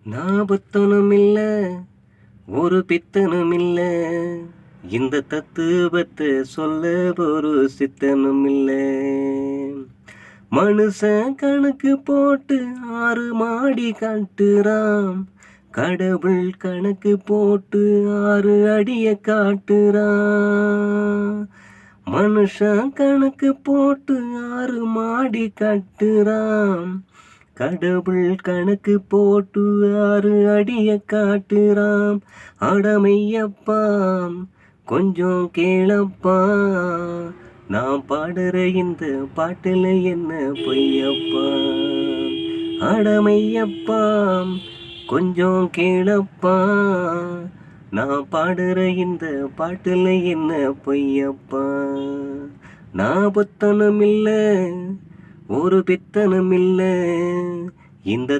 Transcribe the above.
நான் புத்தனும் இல்ல, ஒரு பித்தனும் இல்ல, இந்த தத்துவத்தை சொல்ல ஒரு சித்தனும் இல்ல. மனுஷன் கணக்கு போட்டு 6 மாடி காட்டுறான், கடவுள் கணக்கு போட்டு 6 அடிய காட்டுறான். மனுஷன் கணக்கு போட்டு 6 மாடி கட்டுறான், கடவுள் கணக்கு போட்டு 6 அடிய காட்டுறாம். அடமையப்பா கொஞ்சம் கேளப்பா, நான் பாடுற இந்த பாட்டுல என்ன பொய்யப்பா. அடமையப்பா கொஞ்சம் கேளப்பா, நான் பாடுற இந்த பாட்டுல என்ன பொய்யப்பா. நான் புத்தனும் இல்ல, ஒரு பித்தனும் இல்ல, இந்த